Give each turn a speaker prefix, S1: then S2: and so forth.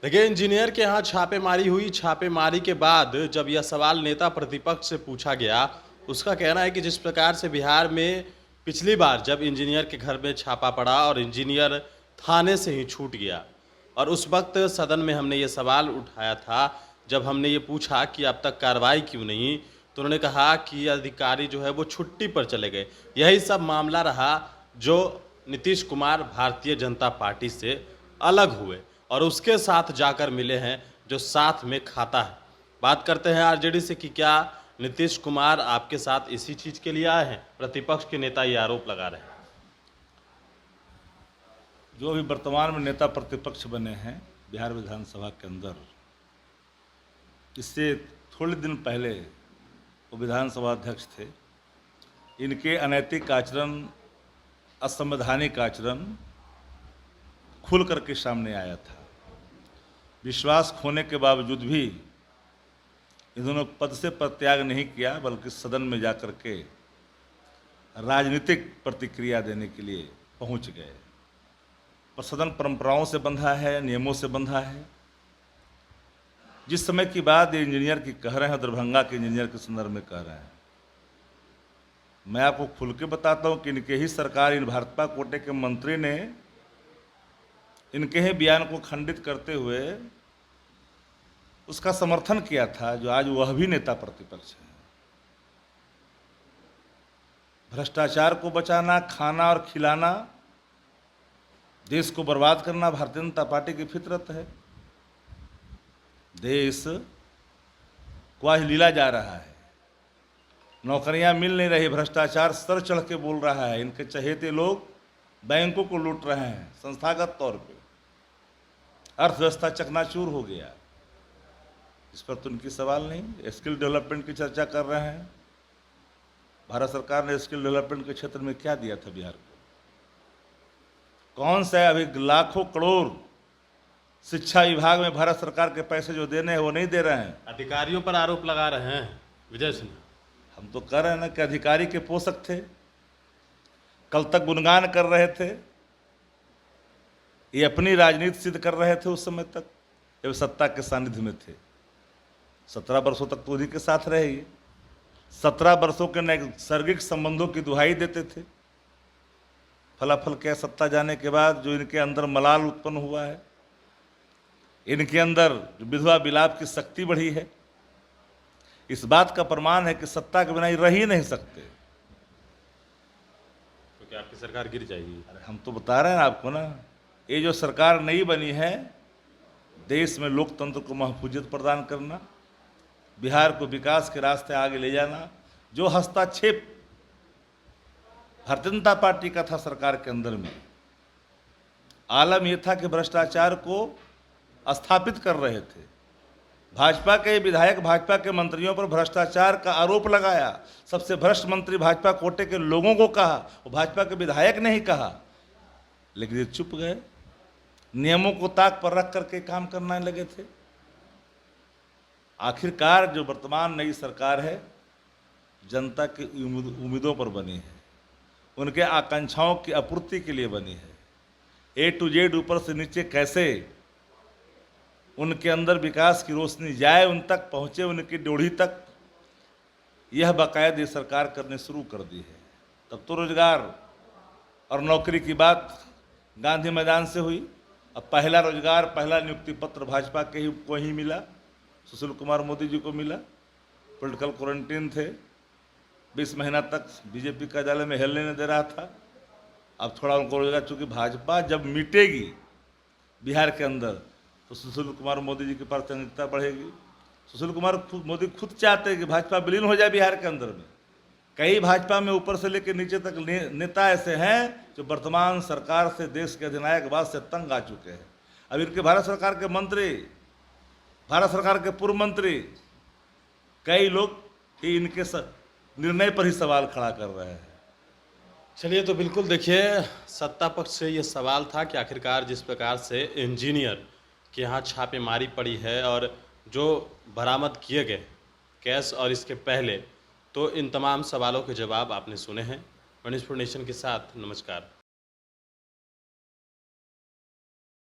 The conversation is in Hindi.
S1: देखिए, इंजीनियर के यहाँ छापेमारी हुई। छापेमारी के बाद जब यह सवाल नेता प्रतिपक्ष से पूछा गया, उसका कहना है कि जिस प्रकार से बिहार में पिछली बार जब इंजीनियर के घर में छापा पड़ा और इंजीनियर थाने से ही छूट गया, और उस वक्त सदन में हमने ये सवाल उठाया था। जब हमने ये पूछा कि अब तक कार्रवाई क्यों नहीं, तो उन्होंने कहा कि अधिकारी जो है वो छुट्टी पर चले गए। यही सब मामला रहा जो नीतीश कुमार भारतीय जनता पार्टी से अलग हुए और उसके साथ जाकर मिले हैं, जो साथ में खाता है। बात करते हैं आरजेडी से कि क्या नीतीश कुमार आपके साथ इसी चीज के लिए आए हैं? प्रतिपक्ष के नेता ये आरोप लगा रहे हैं।
S2: जो अभी वर्तमान में नेता प्रतिपक्ष बने हैं बिहार विधानसभा के अंदर, इससे थोड़े दिन पहले वो विधानसभा अध्यक्ष थे। इनके अनैतिक आचरण, असंवैधानिक आचरण खुल करके सामने आया था। विश्वास खोने के बावजूद भी इन्होंने पद से पदत्याग नहीं किया, बल्कि सदन में जाकर के राजनीतिक प्रतिक्रिया देने के लिए पहुंच गए। पर सदन परंपराओं से बंधा है, नियमों से बंधा है। जिस समय की बात ये इंजीनियर की कह रहे हैं, दरभंगा के इंजीनियर के संदर्भ में कह रहे हैं, मैं आपको खुल के बताता हूं कि इनके ही सरकार, इन भाजपा कोटे के मंत्री ने इनके ही बयान को खंडित करते हुए उसका समर्थन किया था, जो आज वह भी नेता प्रतिपक्ष है। भ्रष्टाचार को बचाना, खाना और खिलाना, देश को बर्बाद करना भारतीय जनता पार्टी की फितरत है। देश को आज लीला जा रहा है, नौकरियां मिल नहीं रही, भ्रष्टाचार सर चढ़ के बोल रहा है। इनके चहेते लोग बैंकों को लूट रहे हैं संस्थागत तौर पे, अर्थव्यवस्था चकनाचूर हो गया। इस पर तो उनकी सवाल नहीं। स्किल डेवलपमेंट की चर्चा कर रहे हैं। भारत सरकार ने स्किल डेवलपमेंट के क्षेत्र में क्या दिया था बिहार को? कौन सा? अभी लाखों करोड़ शिक्षा विभाग में भारत सरकार के पैसे जो देने हैं वो नहीं दे रहे हैं।
S1: अधिकारियों पर आरोप लगा रहे हैं विजय सिन्हा।
S2: हम तो कह रहे हैं ना कि अधिकारी के पोषक थे, कल तक गुणगान कर रहे थे, ये अपनी राजनीति सिद्ध कर रहे थे उस समय तक जब सत्ता के सानिध्य में थे। 17 वर्षों तक तो उन्हीं के साथ रहे। ये 17 वर्षों के नैसर्गिक संबंधों की दुहाई देते थे। फलाफल क्या? सत्ता जाने के बाद जो इनके अंदर मलाल उत्पन्न हुआ है, इनके अंदर जो विधवा विलाप की शक्ति बढ़ी है, इस बात का प्रमाण है कि सत्ता के बिना ही रह ही नहीं सकते।
S1: तो क्या आपकी सरकार गिर जाएगी?
S2: अरे हम तो बता रहे हैं आपको ना, ये जो सरकार नई बनी है, देश में लोकतंत्र को महफूजियत प्रदान करना, बिहार को विकास के रास्ते आगे ले जाना। जो हस्तक्षेप भारतीय जनता पार्टी का था सरकार के अंदर में, आलम यह था कि भ्रष्टाचार को स्थापित कर रहे थे। भाजपा के विधायक भाजपा के मंत्रियों पर भ्रष्टाचार का आरोप लगाया। सबसे भ्रष्ट मंत्री भाजपा कोटे के लोगों को कहा, वो भाजपा के विधायक ने ही कहा। लेकिन ये चुप गए, नियमों को ताक पर रख करके काम करने लगे थे। आखिरकार जो वर्तमान नई सरकार है, जनता की उम्मीदों पर बनी है, उनके आकांक्षाओं की आपूर्ति के लिए बनी है। ए टू जेड, ऊपर से नीचे कैसे उनके अंदर विकास की रोशनी जाए, उन तक पहुँचे, उनकी ड्योढ़ी तक, यह बाकायदे सरकार करने शुरू कर दी है। तब तो रोजगार और नौकरी की बात गांधी मैदान से हुई। अब पहला रोजगार, पहला नियुक्ति पत्र भाजपा के ही को ही मिला, सुशील कुमार मोदी जी को मिला। पॉलिटिकल क्वारंटीन थे, 20 महीना तक बीजेपी कार्यालय में हिलने नहीं दे रहा था। अब थोड़ा उनको रोजगार, चूँकि भाजपा जब मिटेगी बिहार के अंदर, तो सुशील कुमार मोदी जी की प्रासंगिकता बढ़ेगी। सुशील कुमार मोदी खुद चाहते हैं कि भाजपा विलीन हो जाए बिहार के अंदर में। कई भाजपा में ऊपर से लेकर नीचे तक नेता ऐसे हैं जो वर्तमान सरकार से, देश के अधिनायकवाद से तंग आ चुके हैं। अब इनके भारत सरकार के मंत्री, भारत सरकार के पूर्व मंत्री, कई लोग ही इनके निर्णय पर ही सवाल खड़ा कर रहे हैं।
S1: चलिए, तो बिल्कुल देखिए, सत्ता पक्ष से ये सवाल था कि आखिरकार जिस प्रकार से इंजीनियर के यहाँ छापेमारी पड़ी है और जो बरामद किए गए कैश और इसके पहले, तो इन तमाम सवालों के जवाब आपने सुने हैं। मनीष नेशन के साथ नमस्कार।